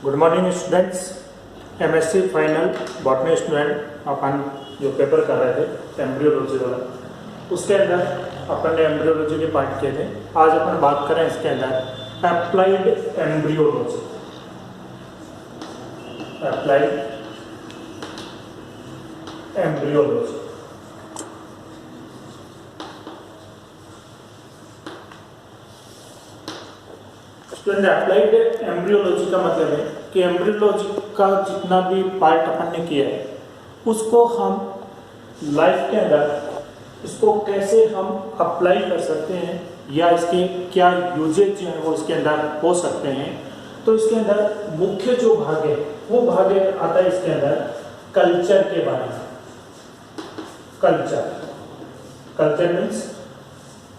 Good morning students. MSc final botany student अपन जो paper कर रहे थे एम्ब्रियोलॉजी वाला, उसके अंदर अपन ने एम्ब्रियोलॉजी के पार्ट किए थे। आज अपन बात करें इसके अंदर applied embryology. Applied embryology student, applied embryology का मतलब है कि एम्ब्रियोलॉजी का जितना भी पार्ट अपन ने किया है उसको हम लाइफ के अंदर इसको कैसे हम अप्लाई कर सकते हैं या इसके क्या यूजेज जो है वो इसके अंदर हो सकते हैं। तो इसके अंदर मुख्य जो भाग है वो भाग आता है इसके अंदर कल्चर के बारे में। कल्चर मीन्स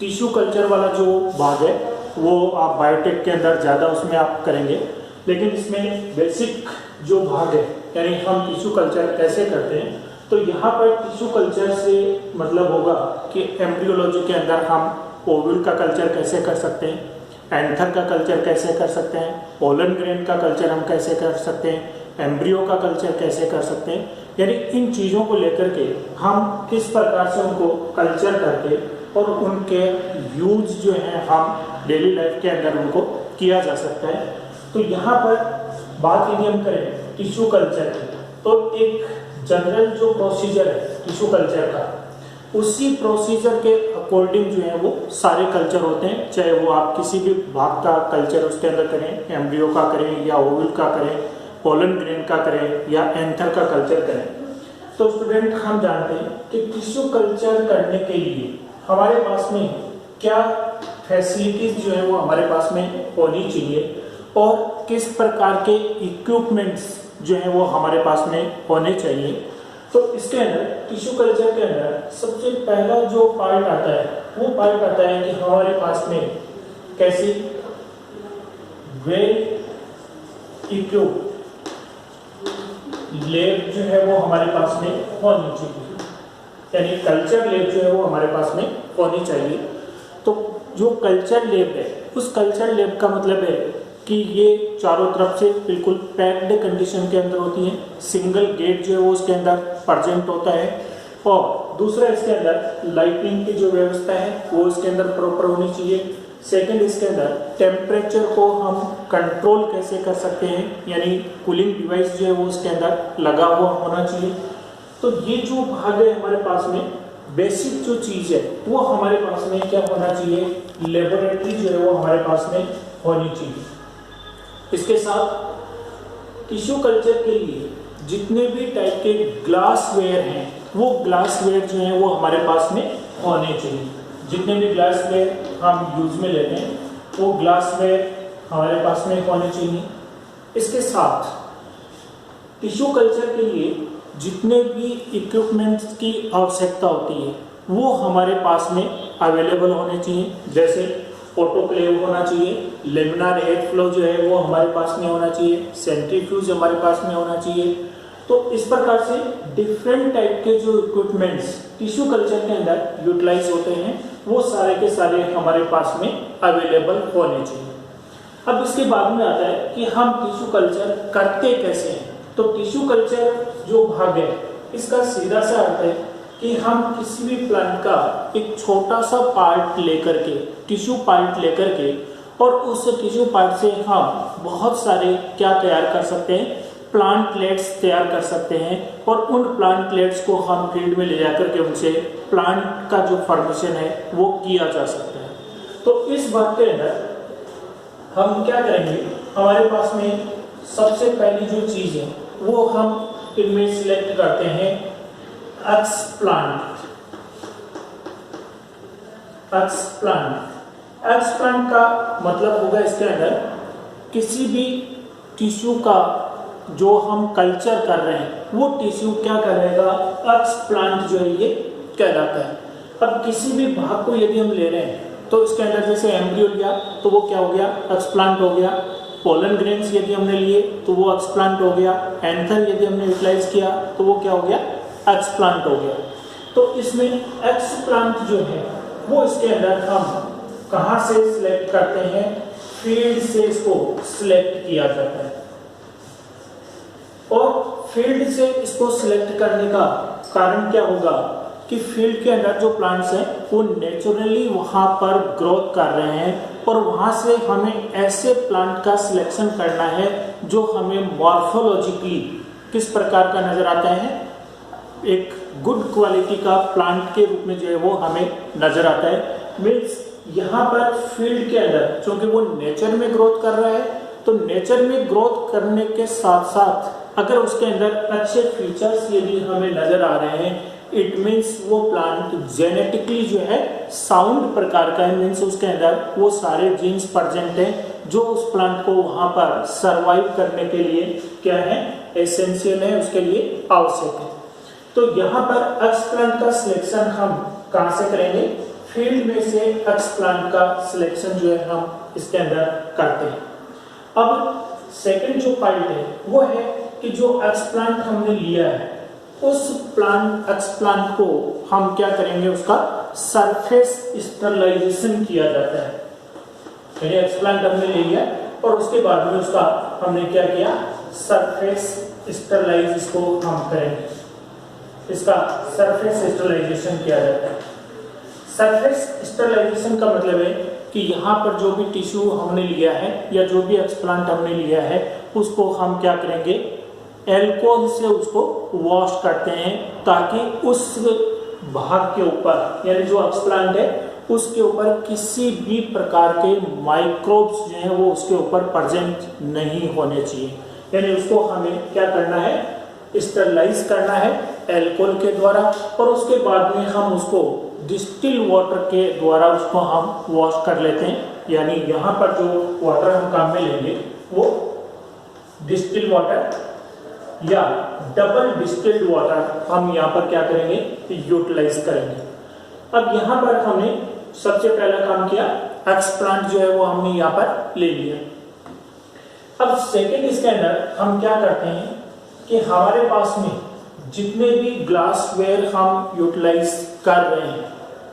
टिश्यू कल्चर वाला जो भाग है वो आप बायोटेक के अंदर ज़्यादा उसमें आप करेंगे, लेकिन इसमें बेसिक जो भाग है यानी हम टिश्यू कल्चर कैसे करते हैं, तो यहाँ पर टिश्यू कल्चर से मतलब होगा कि एम्ब्रियोलॉजी के अंदर हम ओव्यूल का कल्चर कैसे कर सकते हैं, एंथर का कल्चर कैसे कर सकते हैं, पोलन ग्रेन का कल्चर हम कैसे कर सकते हैं, एम्ब्रियो का कल्चर कैसे कर सकते हैं। यानी इन चीज़ों को लेकर के हम किस प्रकार से उनको कल्चर करके और उनके यूज जो है हम डेली लाइफ के अंदर उनको किया जा सकता है। तो यहाँ पर बात यदि हम करें टिश्यू कल्चर की, तो एक जनरल जो प्रोसीजर है टिश्यू कल्चर का, उसी प्रोसीजर के अकॉर्डिंग जो है वो सारे कल्चर होते हैं। चाहे वो आप किसी भी भाग का कल्चर उसके अंदर करें, एम्ब्रियो का करें या ओवल का करें, पोलन ग्रेन का करें या एंथर का कल्चर करें। तो स्टूडेंट, हम जानते हैं कि टिश्यू कल्चर करने के लिए हमारे पास में क्या फैसिलिटीज जो है वो हमारे पास में होनी चाहिए और किस प्रकार के इक्विपमेंट्स जो है वो हमारे पास में होने चाहिए। तो इसके अंदर टिश्यू कल्चर के अंदर सबसे पहला जो पार्ट आता है वो पार्ट आता है कि हमारे पास में कैसी वेल इक्विप्ड लैब जो है वो हमारे पास में होनी चाहिए, यानी कल्चर लैब जो है वो हमारे पास में होनी चाहिए। तो जो कल्चर लैब है उस कल्चर लैब का मतलब है कि ये चारों तरफ से बिल्कुल पैक्ड कंडीशन के अंदर होती है, सिंगल गेट जो है वो उसके अंदर प्रेजेंट होता है, और दूसरा इसके अंदर लाइटिंग की जो व्यवस्था है वो इसके अंदर प्रॉपर होनी चाहिए। सेकंड, इसके अंदर टेम्परेचर को हम कंट्रोल कैसे कर सकते हैं, यानी कूलिंग डिवाइस जो है वो उसके अंदर लगा हुआ होना चाहिए। तो ये जो भाग है हमारे पास में बेसिक जो चीज़ है वो हमारे पास में क्या होना चाहिए, लेबोरेटरी जो है वो हमारे पास में होनी चाहिए। इसके साथ टिश्यू कल्चर के लिए जितने भी टाइप के ग्लासवेयर हैं वो ग्लासवेयर जो है वो हमारे पास में होने चाहिए। जितने भी ग्लासवेयर हम यूज में लेते हैं वो ग्लासवेयर हमारे पास में होने चाहिए। इसके साथ टिश्यू कल्चर के लिए जितने भी इक्विपमेंट्स की आवश्यकता होती है वो हमारे पास में अवेलेबल होने चाहिए। जैसे ऑटोक्लेव होना चाहिए, लेमिनार एयर फ्लो जो है वो हमारे पास में होना चाहिए, सेंट्रीफ्यूज हमारे पास में होना चाहिए। तो इस प्रकार से डिफरेंट टाइप के जो इक्विपमेंट्स टिश्यू कल्चर के अंदर यूटिलाइज होते हैं वो सारे के सारे हमारे पास में अवेलेबल होने चाहिए। अब इसके बाद में आता है कि हम टिश्यू कल्चर करते कैसे हैं। तो टिश्यू कल्चर जो भाग है इसका सीधा सा अर्थ है कि हम किसी भी प्लांट का एक छोटा सा पार्ट लेकर के, टिश्यू पार्ट लेकर के, और उस टिश्यू पार्ट से हम बहुत सारे क्या तैयार कर सकते हैं, प्लांटलेट्स तैयार कर सकते हैं, और उन प्लांटलेट्स को हम फील्ड में ले जाकर के उनसे प्लांट का जो फॉर्मेशन है वो किया जा सकता है। तो इस बात के अंदर हम क्या करेंगे, हमारे पास में सबसे पहली जो चीज़ है वो हम इनमें सिलेक्ट करते हैं एक्सप्लांट। एक्सप्लांट का मतलब होगा इसके अंदर किसी भी टिश्यू का जो हम कल्चर कर रहे हैं वो टिश्यू क्या करेगा, एक्सप्लांट जो है ये कहलाता है। अब किसी भी भाग को यदि हम ले रहे हैं तो इसके अंदर जैसे एम्ब्रियो लिया तो वो क्या हो गया, एक्सप्लांट हो गया। पोलन ग्रेन्स यदि हमने लिए तो वो एक्सप्लांट हो गया। एंथर यदि हमने यूटिलाइज किया तो वो क्या हो गया, एक्सप्लांट हो गया। तो इसमें एक्सप्लांट जो है वो इसके अंदर हम कहाँ से सिलेक्ट करते हैं, फील्ड से इसको सिलेक्ट किया जाता है। और फील्ड से इसको सिलेक्ट करने का कारण क्या होगा कि फील्ड के अंदर जो प्लांट्स हैं वो नेचुरली वहाँ पर ग्रोथ कर रहे हैं और वहाँ से हमें ऐसे प्लांट का सिलेक्शन करना है जो हमें मॉर्फोलॉजिकली किस प्रकार का नजर आता है, एक गुड क्वालिटी का प्लांट के रूप में जो है वो हमें नजर आता है। मीन्स यहाँ पर फील्ड के अंदर क्योंकि वो नेचर में ग्रोथ कर रहा है तो नेचर में ग्रोथ करने के साथ साथ अगर उसके अंदर अच्छे फीचर्स यदि हमें नजर आ रहे हैं, इट मीन्स वो प्लांट जेनेटिकली जो है साउंड प्रकार का है। मीन्स उसके अंदर वो सारे जीन्स प्रेजेंट हैं जो उस प्लांट को वहां पर सरवाइव करने के लिए क्या है, एसेंशियल है, उसके लिए आवश्यक है। तो यहाँ पर एक्सप्लांट का सिलेक्शन हम कहाँ से करेंगे, फील्ड में से एक्सप्लांट का सिलेक्शन जो है हम इसके अंदर करते हैं। अब सेकंड जो पॉइंट है वो है कि जो एक्सप्लांट हमने लिया है उस प्लांट एक्सप्लांट को हम क्या करेंगे, उसका सरफेस स्टरलाइजेशन किया जाता है। यानी एक्सप्लांट हमने ले लिया और उसके बाद में उसका हमने क्या किया, सरफेस स्टरलाइज इसको हम करेंगे, इसका सरफेस स्टरलाइजेशन किया जाता है। सरफेस स्टरलाइजेशन का मतलब है कि यहाँ पर जो भी टिश्यू हमने लिया है या जो भी एक्सप्लांट हमने लिया है उसको हम क्या करेंगे, एल्कोहल से उसको वॉश करते हैं ताकि उस भाग के ऊपर यानी जो एक्सप्लांट है उसके ऊपर किसी भी प्रकार के माइक्रोब्स जो हैं वो उसके ऊपर प्रेजेंट नहीं होने चाहिए। यानी उसको हमें क्या करना है, स्टरलाइज करना है एल्कोहल के द्वारा और उसके बाद में हम उसको डिस्टिल वाटर के द्वारा उसको हम वॉश कर लेते हैं। यानी यहाँ पर जो वाटर हम काम में लेंगे वो डिस्टिल वाटर या डबल डिस्टिल्ड वाटर हम यहाँ पर क्या करेंगे, यूटिलाइज करेंगे। अब यहाँ पर हमने सबसे पहला काम किया, एक्सप्लांट जो है वो हमने यहाँ पर ले लिया। अब सेकेंड इसके अंदर हम क्या करते हैं कि हमारे पास में जितने भी ग्लासवेयर हम यूटिलाइज कर रहे हैं,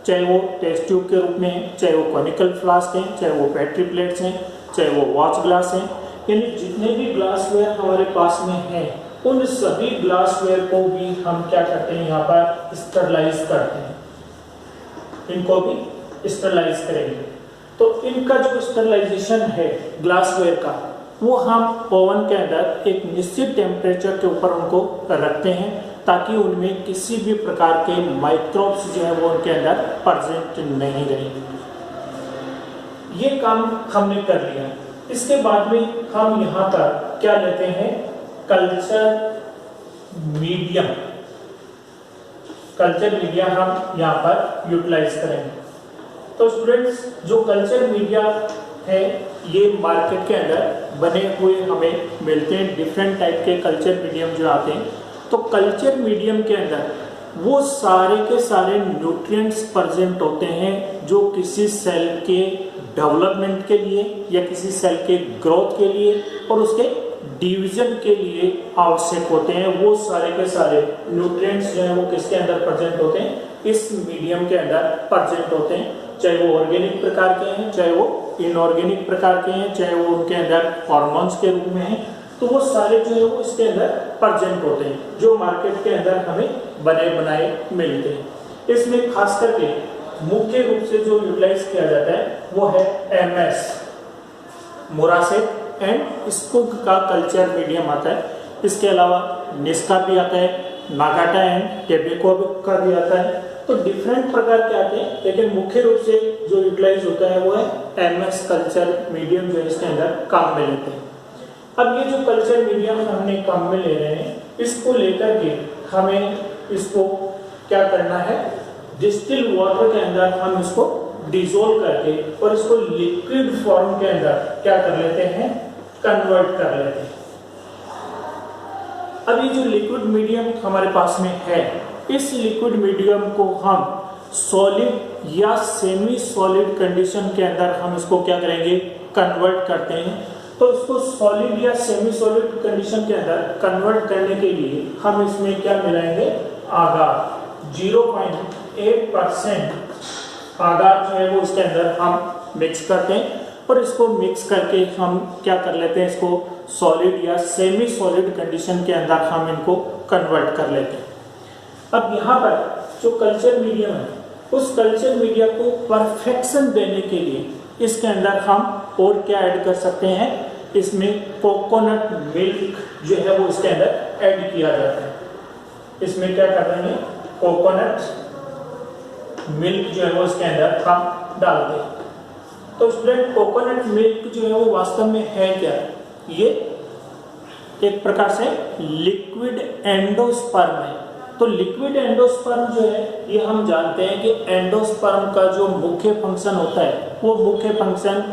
चाहे वो टेस्ट ट्यूब के रूप में है, चाहे वो कॉनिकल फ्लास्क हैं, चाहे वो पेट्री प्लेट्स हैं, चाहे वो वॉच ग्लास हैं, यानी जितने भी ग्लासवेयर हमारे पास में हैं उन सभी ग्लासवेयर को भी हम क्या करते हैं, यहाँ पर स्टरलाइज करते हैं, इनको भी स्टरलाइज करेंगे। तो इनका जो स्टरलाइजेशन है ग्लासवेयर का वो हम ओवन के अंदर एक निश्चित टेम्परेचर के ऊपर उनको रखते हैं ताकि उनमें किसी भी प्रकार के माइक्रोब्स जो है वो उनके अंदर प्रेजेंट नहीं रहेंगे। ये काम हमने कर लिया। इसके बाद में हम यहाँ पर क्या लेते हैं, कल्चर मीडियम। कल्चर मीडिया हम यहाँ पर यूटिलाइज करेंगे। तो स्टूडेंट्स जो कल्चर मीडिया है ये मार्केट के अंदर बने हुए हमें मिलते हैं, डिफरेंट टाइप के कल्चर मीडियम जो आते हैं। तो कल्चर मीडियम के अंदर वो सारे के सारे न्यूट्रिएंट्स प्रेजेंट होते हैं जो किसी सेल के डेवलपमेंट के लिए या किसी सेल के ग्रोथ के लिए और उसके डिवीजन के लिए आवश्यक होते हैं। वो सारे के सारे न्यूट्रिएंट्स जो हैं वो किसके अंदर प्रेजेंट होते हैं, इस मीडियम के अंदर प्रेजेंट होते हैं। चाहे वो ऑर्गेनिक प्रकार के हैं, चाहे वो इनऑर्गेनिक प्रकार के हैं, चाहे वो उनके अंदर हार्मोन्स के रूप में हैं, तो वो सारे जो है वो इसके अंदर प्रेजेंट होते हैं जो मार्केट के अंदर हमें बने बनाए मिलते हैं। इसमें खास करके मुख्य रूप से जो यूटिलाइज किया जाता है वो है MS मोरासेट एंड स्कुग का कल्चर मीडियम आता है। इसके अलावा निस्का भी आता है, नागाटा एंड टेबेको का भी आता है। तो डिफरेंट प्रकार के आते हैं लेकिन मुख्य रूप से जो यूटिलाइज होता है वो है MS कल्चर मीडियम जो इसके अंदर काम में लेते हैं। अब ये जो कल्चर मीडियम हमने काम में ले रहे हैं इसको लेकर के हमें इसको क्या करना है, डिस्टिल वाटर के अंदर हम इसको डिसोल्व करके और इसको लिक्विड फॉर्म के अंदर क्या कर लेते हैं, कन्वर्ट कर लेते हैं। अब ये जो लिक्विड मीडियम हमारे पास में है इस लिक्विड मीडियम को हम सॉलिड या सेमी सॉलिड कंडीशन के अंदर हम इसको क्या करेंगे, कन्वर्ट करते हैं। तो इसको सॉलिड या सेमी सॉलिड कंडीशन के अंदर कन्वर्ट करने के लिए हम इसमें क्या मिलाएंगे, आगार 0.8% आगार जो है वो इसके अंदर हम मिक्स करते हैं। और इसको मिक्स करके हम क्या कर लेते हैं, इसको सॉलिड या सेमी सॉलिड कंडीशन के अंदर हम इनको कन्वर्ट कर लेते हैं। अब यहाँ पर जो कल्चर मीडियम है, उस कल्चर मीडिया को परफेक्शन देने के लिए इसके अंदर हम और क्या ऐड कर सकते हैं, इसमें कोकोनट मिल्क जो है वो इसके अंदर ऐड किया जाता है। इसमें क्या कर रहे हैं, कोकोनट मिल्क जो है वो इसके अंदर हम डाल दें। तो स्टूडेंट कोकोनट मिल्क जो है वो वास्तव में है क्या, ये एक प्रकार से लिक्विड एंडोस्पर्म है। तो लिक्विड एंडोस्पर्म जो है ये हम जानते हैं कि एंडोस्पर्म का जो मुख्य फंक्शन होता है, वो मुख्य फंक्शन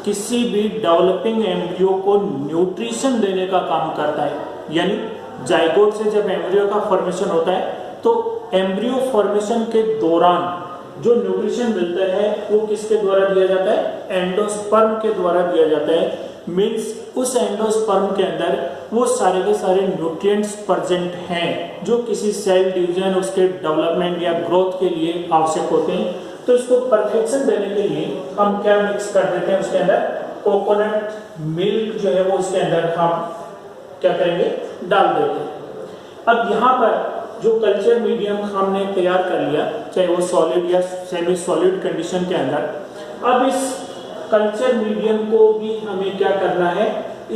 किसी भी डेवलपिंग एम्ब्रियो को न्यूट्रिशन देने का काम करता है। यानी जाइगोट से जब एम्ब्रियो का फॉर्मेशन होता है तो एम्ब्रियो फॉर्मेशन के दौरान जो न्यूट्रिशन मिलता है वो किसके द्वारा दिया जाता है, एंडोस्पर्म के द्वारा दिया जाता है। मीन्स उस एंडोस्पर्म के अंदर वो सारे के सारे न्यूट्रिएंट्स प्रेजेंट हैं जो किसी सेल डिवीजन, उसके डेवलपमेंट या ग्रोथ के लिए आवश्यक होते हैं। तो इसको परफेक्शन देने के लिए हम क्या मिक्स कर देते हैं, उसके अंदर कोकोनट मिल्क जो है वो उसके अंदर हम क्या करेंगे, डाल देते हैं। अब यहाँ पर जो कल्चर मीडियम हमने तैयार कर लिया, चाहे वो सॉलिड या सेमी सॉलिड कंडीशन के अंदर, अब इस कल्चर मीडियम को भी हमें क्या करना है,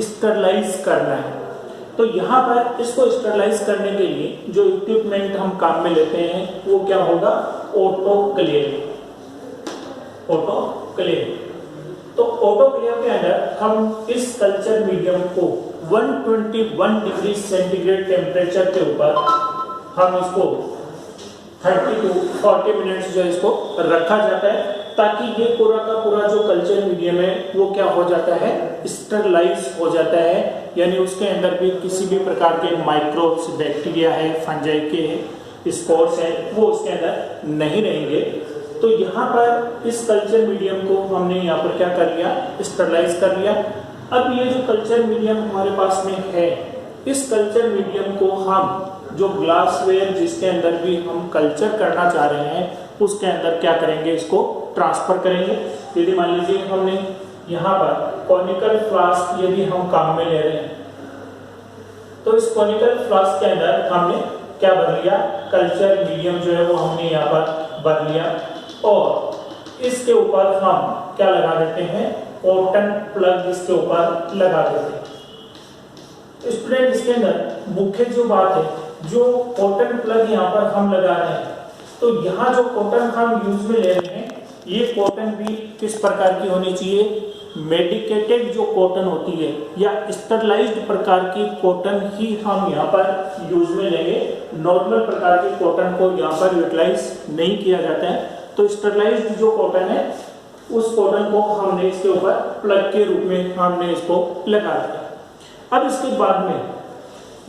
स्टरलाइज करना है। तो यहाँ पर इसको स्टरलाइज करने के लिए जो इक्विपमेंट हम काम में लेते हैं वो क्या होगा, ऑटोक्लेव। ऑटोक्लेव, तो ऑटोक्लेव के अंदर हम इस कल्चर मीडियम को 121 डिग्री सेंटीग्रेड टेम्परेचर के ऊपर हम इसको 30 to 40 मिनट्स जो इसको रखा जाता है, ताकि ये पूरा का पूरा जो कल्चर मीडियम है वो क्या हो जाता है, स्टरलाइज हो जाता है। यानी उसके अंदर भी किसी भी प्रकार के माइक्रोब्स, बैक्टीरिया है, फंजाई के स्पोर्स हैं, वो उसके अंदर नहीं रहेंगे। तो यहाँ पर इस कल्चर मीडियम को हमने यहाँ पर क्या कर लिया, स्टरलाइज कर लिया। अब ये जो कल्चर मीडियम हमारे पास में है, इस कल्चर मीडियम को हम जो ग्लासवेयर जिसके अंदर भी हम कल्चर करना चाह रहे हैं उसके अंदर क्या करेंगे, इसको ट्रांसफर करेंगे। यदि मान लीजिए हमने यहाँ पर कॉनिकल फ्लास्क यदि हम काम में ले रहे हैं, तो इस कॉनिकल फ्लास्क के अंदर हमने क्या भर लिया, कल्चर मीडियम जो है वो हमने यहाँ पर भर लिया और इसके ऊपर हम क्या लगा देते हैं, कॉटन प्लग इसके ऊपर लगा देते हैं। स्टूडेंट इसके अंदर मुख्य जो बात है, जो कॉटन प्लग यहाँ पर हम लगा रहे हैं, तो यहाँ जो कॉटन हम यूज में ले रहे हैं ये कॉटन भी किस प्रकार की होनी चाहिए, मेडिकेटेड जो कॉटन होती है या स्टरलाइज्ड प्रकार की कॉटन ही हम यहाँ पर यूज में लेंगे। नॉर्मल प्रकार की कॉटन को यहाँ पर यूटिलाइज नहीं किया जाता है। तो स्टरलाइज्ड जो कॉटन है उस कॉटन को हमने इसके ऊपर प्लग के रूप में हमने इसको लगा दिया। अब इसके बाद में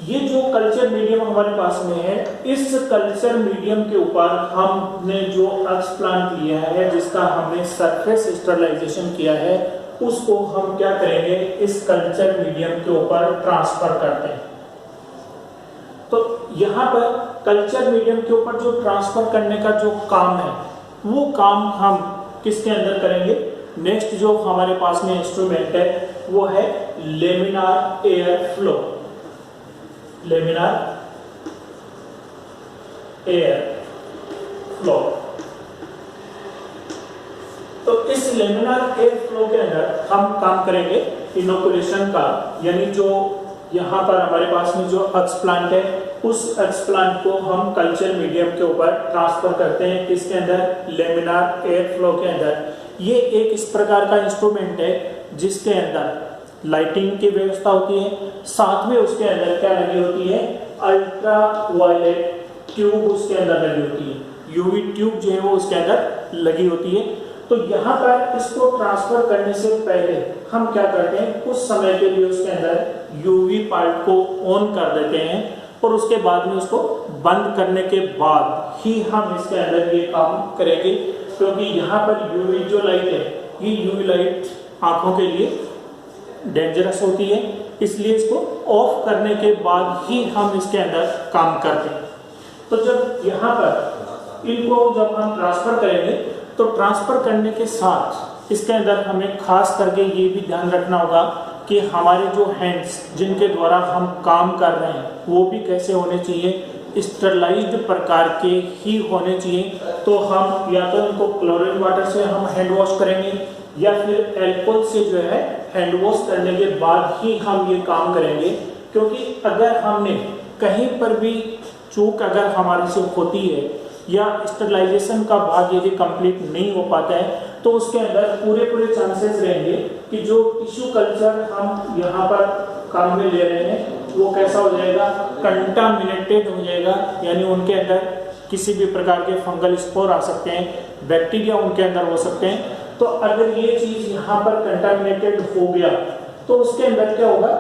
ये जो कल्चर मीडियम हमारे पास में है, इस कल्चर मीडियम के ऊपर हमने जो एक्सप्लांट लिया है, जिसका हमने सरफेस स्टरलाइजेशन किया है, उसको हम क्या करेंगे, इस कल्चर मीडियम के ऊपर ट्रांसफर करते हैं। तो यहाँ पर कल्चर मीडियम के ऊपर जो ट्रांसफर करने का जो काम है, वो काम हम किसके अंदर करेंगे, नेक्स्ट जो हमारे पास में इंस्ट्रूमेंट है वो है laminar air flow. Laminar air flow. तो इस लेमिनार एयर फ्लो के अंदर हम काम करेंगे इनोकुलेशन का, यानी जो यहाँ पर हमारे पास में जो एक्सप्लांट है, उस एक्सप्लांट को हम कल्चर मीडियम के ऊपर ट्रांसफर करते हैं। किसके अंदर, लेमिनार एयर फ्लो के अंदर। ये एक इस प्रकार का इंस्ट्रूमेंट है जिसके अंदर लाइटिंग की व्यवस्था होती है, साथ में उसके अंदर क्या लगी होती है, अल्ट्रा वायलेट ट्यूब उसके अंदर लगी होती है, यूवी ट्यूब जो है वो उसके अंदर लगी होती है। तो यहाँ पर इसको ट्रांसफर करने से पहले हम क्या करते हैं, कुछ समय के लिए उसके अंदर यूवी पार्ट को ऑन कर देते हैं और उसके बाद में उसको बंद करने के बाद ही हम इसके अंदर ये काम करेंगे, क्योंकि यहाँ पर यूवी जो लाइट है, ये यूवी लाइट आंखों के लिए डेंजरस होती है, इसलिए इसको ऑफ करने के बाद ही हम इसके अंदर काम करते हैं। तो जब यहाँ पर इनको जब हम ट्रांसफर करेंगे तो ट्रांसफर करने के साथ इसके अंदर हमें खास करके ये भी ध्यान रखना होगा कि हमारे जो हैंड्स जिनके द्वारा हम काम कर रहे हैं वो भी कैसे होने चाहिए, स्टरलाइज्ड प्रकार के ही होने चाहिए। तो हम या तो इनको क्लोरीन वाटर से हम हैंड वॉश करेंगे या फिर एल्कोहल से जो है हैंड वॉश करने के बाद ही हम ये काम करेंगे, क्योंकि अगर हमने कहीं पर भी चूक अगर हमारे से होती है या स्टरलाइजेशन का भाग यदि कंप्लीट नहीं हो पाता है तो उसके अंदर पूरे चांसेस रहेंगे कि जो टिश्यू कल्चर हम यहाँ पर काम में ले रहे हैं वो कैसा हो जाएगा, कंटामिनेटेड हो जाएगा, यानी उनके अंदर किसी भी प्रकार के फंगल स्पोर आ सकते हैं, बैक्टीरिया उनके अंदर हो सकते हैं। तो अगर ये चीज़ यहाँ पर कंटामिनेटेड हो गया तो उसके अंदर क्या होगा,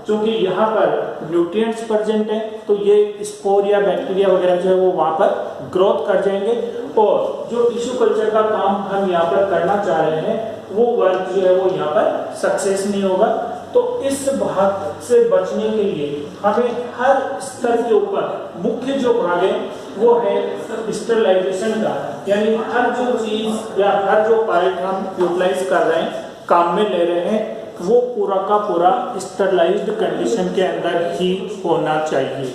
क्योंकि यहाँ पर न्यूट्रिएंट्स प्रेजेंट है तो ये स्पोर या बैक्टीरिया वगैरह जो है वो वहाँ पर ग्रोथ कर जाएंगे और जो टिश्यू कल्चर का काम हम यहाँ पर करना चाह रहे हैं वो वर्क जो है वो यहाँ पर सक्सेस नहीं होगा। तो इस भाग से बचने के लिए हमें हर स्तर के ऊपर मुख्य जो भाग है वो है स्टरलाइजेशन का, यानी हर जो चीज़ या हर जो पार्ट हम यूटिलाइज कर रहे हैं, काम में ले रहे हैं, वो पूरा का पूरा स्टरलाइज्ड कंडीशन के अंदर ही होना चाहिए।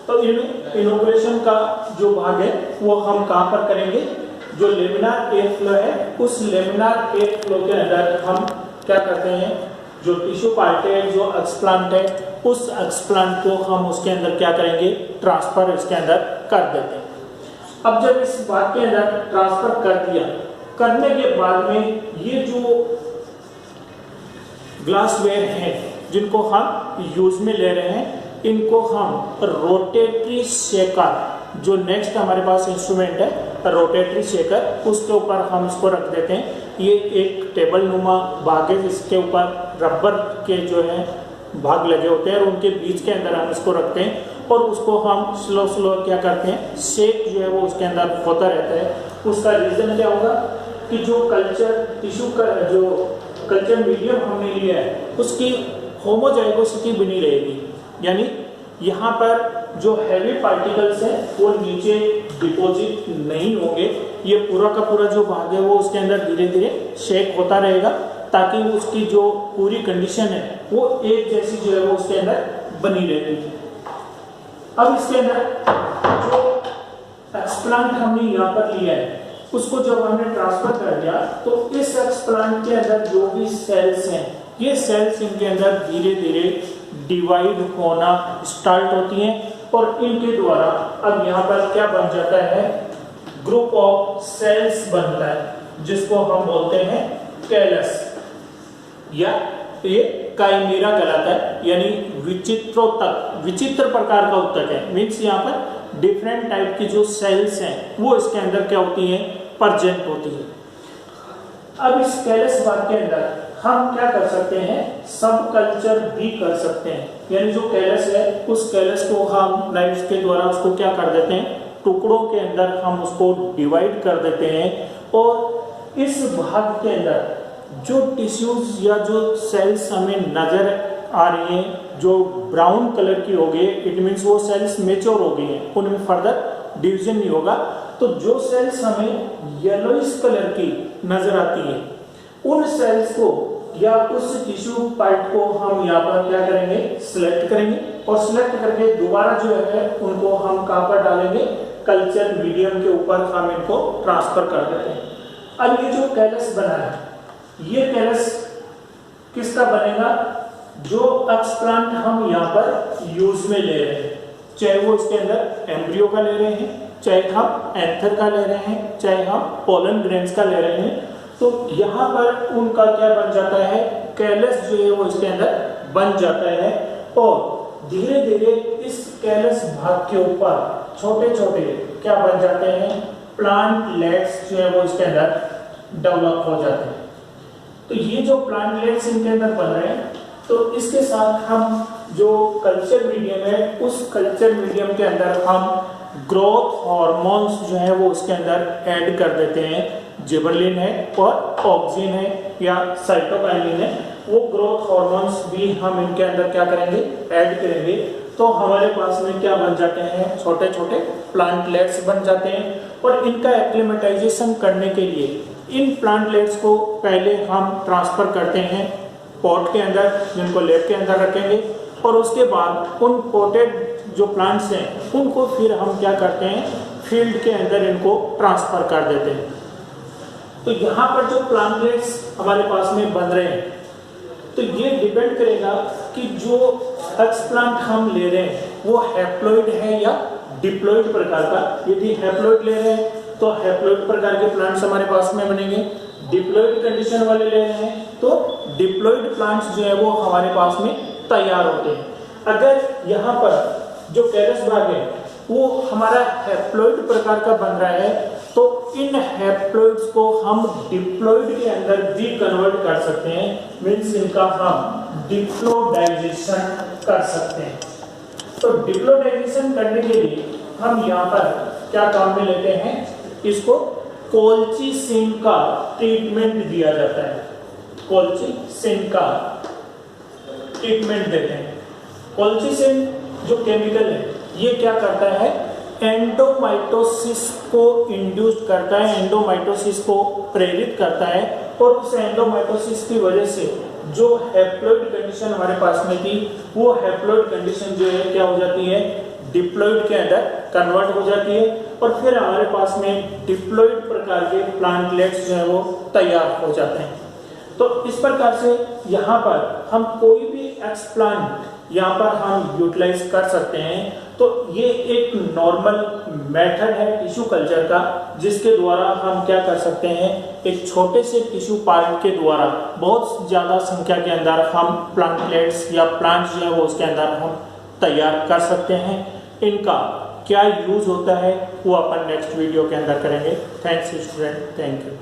तो इनोकुलेशन का जो भाग है वो हम कहाँ पर करेंगे, जो लेमिनार एयर फ्लो है उस लेमिनार एयर फ्लो के अंदर हम क्या करते हैं, जो टिश्यू पार्ट है, जो एक्सप्लांट है, उस एक्सप्लांट को हम उसके अंदर क्या करेंगे, ट्रांसफर इसके अंदर कर देते हैं। अब जब इस बात के अंदर ट्रांसफर कर दिया, करने के बाद में ये जो ग्लासवेयर हैं जिनको हम यूज में ले रहे हैं, इनको हम रोटेटरी शेकर, जो नेक्स्ट हमारे पास इंस्ट्रूमेंट है रोटेटरी शेकर, उसके ऊपर हम इसको रख देते हैं। ये एक टेबल नुमा भाग है जिसके ऊपर रबर के जो है भाग लगे होते हैं और उनके बीच के अंदर हम इसको रखते हैं और उसको हम स्लो क्या करते हैं, शेक जो है वो उसके अंदर होता रहता है। उसका रीज़न क्या होगा कि जो कल्चर टिश्यू का जो कल्चर मीडियम हमने लिया है उसकी होमोजाइगोसिटी बनी रहेगी, यानी यहाँ पर जो हैवी पार्टिकल्स हैं वो नीचे डिपॉजिट नहीं होंगे। ये पूरा का पूरा जो भाग है वो उसके अंदर धीरे धीरे शेक होता रहेगा ताकि उसकी जो पूरी कंडीशन है वो एक जैसी जो है वो उसके अंदर बनी रहेगी। अब इसके अंदर जो एक्सप्लांट हमने यहाँ पर लिया है उसको जब हमने ट्रांसफर कर दिया तो इस एक्सप्लांट के अंदर जो भी सेल्स हैं, ये सेल्स इनके अंदर धीरे धीरे डिवाइड होना स्टार्ट होती हैं और इनके द्वारा अब यहाँ पर क्या बन जाता है, ग्रुप ऑफ सेल्स बनता है जिसको हम बोलते हैं कैलस या ये काइमेरा कहलाता है, यानी विचित्रोत्तक, विचित्र प्रकार का उत्तक है। मीन्स यहाँ पर डिफरेंट टाइप की जो सेल्स हैं वो इसके अंदर क्या होती हैं, प्रेजेंट होती है। अब इस कैलस भाग के अंदर हम क्या कर सकते हैं, सब कल्चर भी कर सकते हैं, यानी जो कैलस है उस कैलस को हम नाइफ के द्वारा उसको क्या कर देते हैं, टुकड़ों के अंदर हम उसको डिवाइड कर देते हैं और इस भाग के अंदर जो टिश्यूज या जो सेल्स हमें नजर आ रही हैं जो ब्राउन कलर की हो गई, इट मीन्स वो सेल्स मेच्योर हो गई हैं, उनमें फर्दर डिवीजन नहीं होगा। तो जो सेल्स हमें येलोइश कलर की नजर आती है उन सेल्स को या उस टिश्यू पार्ट को हम यहाँ पर क्या करेंगे, सिलेक्ट करेंगे और सिलेक्ट करके दोबारा जो है उनको हम कहाँ पर डालेंगे, कल्चर मीडियम के ऊपर हम इनको ट्रांसफर कर देते हैं। अब ये जो कैलस बना है ये कैलस किसका बनेगा, जो एक्सप्लांट हम यहाँ पर यूज में ले रहे हैं, चाहे वो इसके अंदर एम्ब्रियो का ले रहे हैं, चाहे हम एंथर का ले रहे हैं, चाहे हम पोलन ग्रेन्स का ले रहे हैं, तो यहाँ पर उनका क्या बन जाता है, कैलस जो है वो इसके अंदर बन जाता है और धीरे धीरे इस कैलस भाग के ऊपर छोटे छोटे क्या बन जाते हैं, प्लांटलेट्स जो है वो इसके अंदर डेवलप हो जाते हैं। तो ये जो प्लांटलेट्स इनके अंदर बन रहे हैं तो इसके साथ हम जो कल्चर मीडियम है उस कल्चर मीडियम के अंदर हम ग्रोथ हार्मोन्स जो है वो उसके अंदर ऐड कर देते हैं, जिबरलिन है और ऑक्सिन है या साइटोकाइनिन है, वो ग्रोथ हार्मोन्स भी हम इनके अंदर क्या करेंगे, ऐड करेंगे। तो हमारे पास में क्या बन जाते हैं, छोटे छोटे प्लांटलेट्स बन जाते हैं और इनका एक्लिमेटाइजेशन करने के लिए इन प्लांटलेट्स को पहले हम ट्रांसफ़र करते हैं पॉट के अंदर, जिनको लैब के अंदर रखेंगे, और उसके बाद उन पोटेड जो प्लांट्स हैं उनको फिर हम क्या करते हैं, फील्ड के अंदर इनको ट्रांसफ़र कर देते हैं। तो यहाँ पर जो प्लांटलेट्स हमारे पास में बन रहे हैं, तो ये डिपेंड करेगा कि जो एक्सप्लांट हम ले रहे हैं वो हैप्लॉइड है या डिप्लॉइड प्रकार का। यदि हैप्लॉइड ले रहे हैं तो हैप्लॉइड प्रकार के प्लांट्स हमारे पास में बनेंगे। डिप्लॉइड कंडीशन वाले ले रहे हैं तो डिप्लॉइड प्लांट्स जो है वो हमारे पास में तैयार होते हैं। अगर यहाँ पर जो कैरस बाग है वो हमारा हैप्लॉइड प्रकार का बन रहा है तो इन हैप्लॉइड्स को हम डिप्लॉइड के अंदर भी कन्वर्ट कर सकते हैं, मीन्स इनका हम डिप्लोडाइजेशन कर सकते हैं। तो डिप्लोडाइजेशन करने के लिए हम यहाँ पर क्या काम में लेते हैं, इसको कोल्चिसिन का ट्रीटमेंट दिया जाता है। कोल्चिसिन का ट्रीटमेंट देते हैं। कोल्चिसिन जो केमिकल है ये क्या करता है, एंडोमाइटोसिस को इंड्यूस करता है, एंडोमाइटोसिस को प्रेरित करता है, और उस एंडोमाइटोसिस की वजह से जो हैप्लॉइड कंडीशन हमारे पास में थी वो हैप्लॉइड कंडीशन जो है क्या हो जाती है, डिप्लॉइड के अंदर कन्वर्ट हो जाती है, और फिर हमारे पास में डिप्लॉइड प्रकार के प्लांटलेट्स जो है वो तैयार हो जाते हैं। तो इस प्रकार से यहाँ पर हम कोई भी एक्सप्लांट यहाँ पर हम यूटिलाइज कर सकते हैं। तो ये एक नॉर्मल मेथड है टिश्यू कल्चर का, जिसके द्वारा हम क्या कर सकते हैं, एक छोटे से टिश्यू पार्ट के द्वारा बहुत ज़्यादा संख्या के अंदर हम प्लांटलेट्स या प्लांट्स जो है वो उसके अंदर हम तैयार कर सकते हैं। इनका क्या यूज़ होता है वो अपन नेक्स्ट वीडियो के अंदर करेंगे। Thanks student, thank you.